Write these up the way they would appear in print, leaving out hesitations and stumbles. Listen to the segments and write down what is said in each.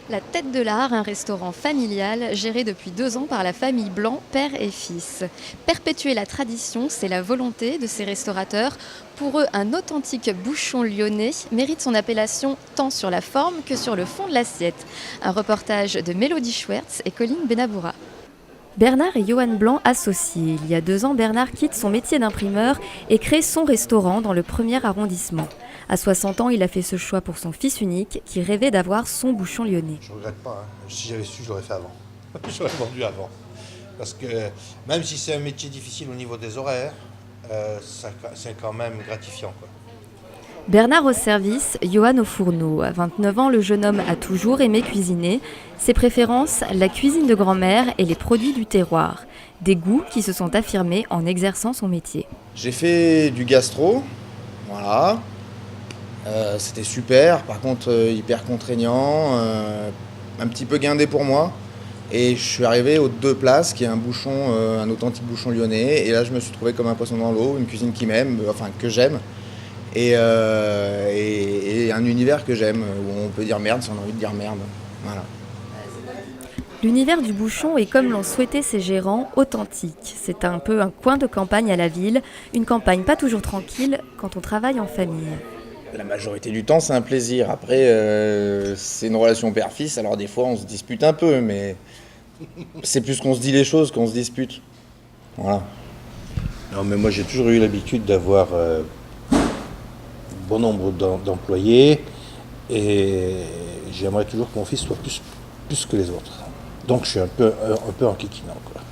La Tête de l'Art, un restaurant familial géré depuis 2 ans par la famille Blanc, père et fils. Perpétuer la tradition, c'est la volonté de ces restaurateurs. Pour eux, un authentique bouchon lyonnais mérite son appellation tant sur la forme que sur le fond de l'assiette. Un reportage de Mélodie Schwertz et Colline Benaboura. Bernard et Johan Blanc associés. Il y a 2 ans, Bernard quitte son métier d'imprimeur et crée son restaurant dans le 1er arrondissement. À 60 ans, il a fait ce choix pour son fils unique qui rêvait d'avoir son bouchon lyonnais. Je ne regrette pas, hein. Si j'avais su, je l'aurais fait avant. J'aurais vendu avant. Parce que même si c'est un métier difficile au niveau des horaires, c'est quand même gratifiant, quoi. Bernard au service, Johan au fourneau. À 29 ans, le jeune homme a toujours aimé cuisiner. Ses préférences, la cuisine de grand-mère et les produits du terroir. Des goûts qui se sont affirmés en exerçant son métier. J'ai fait du gastro, voilà. C'était super, par contre hyper contraignant, un petit peu guindé pour moi. Et je suis arrivé aux 2 places, qui est un bouchon, un authentique bouchon lyonnais. Et là, je me suis trouvé comme un poisson dans l'eau, une cuisine qui m'aime, enfin que j'aime. Et un univers que j'aime, où on peut dire merde si on a envie de dire merde. Voilà. L'univers du bouchon est, comme l'ont souhaité ses gérants, authentique. C'est un peu un coin de campagne à la ville, une campagne pas toujours tranquille quand on travaille en famille. La majorité du temps, c'est un plaisir. Après, c'est une relation père-fils, alors des fois, on se dispute un peu, mais c'est plus qu'on se dit les choses qu'on se dispute. Voilà. Non, mais moi, j'ai toujours eu l'habitude d'avoir bon nombre d'employés et j'aimerais toujours que mon fils soit plus que les autres. Donc, je suis un peu enquiquinant, quoi.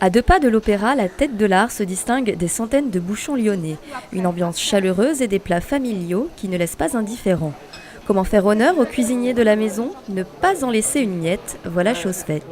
À 2 pas de l'Opéra, la Tête de l'Art se distingue des centaines de bouchons lyonnais. Une ambiance chaleureuse et des plats familiaux qui ne laissent pas indifférents. Comment faire honneur aux cuisiniers de la maison? Ne pas en laisser une miette, voilà chose faite.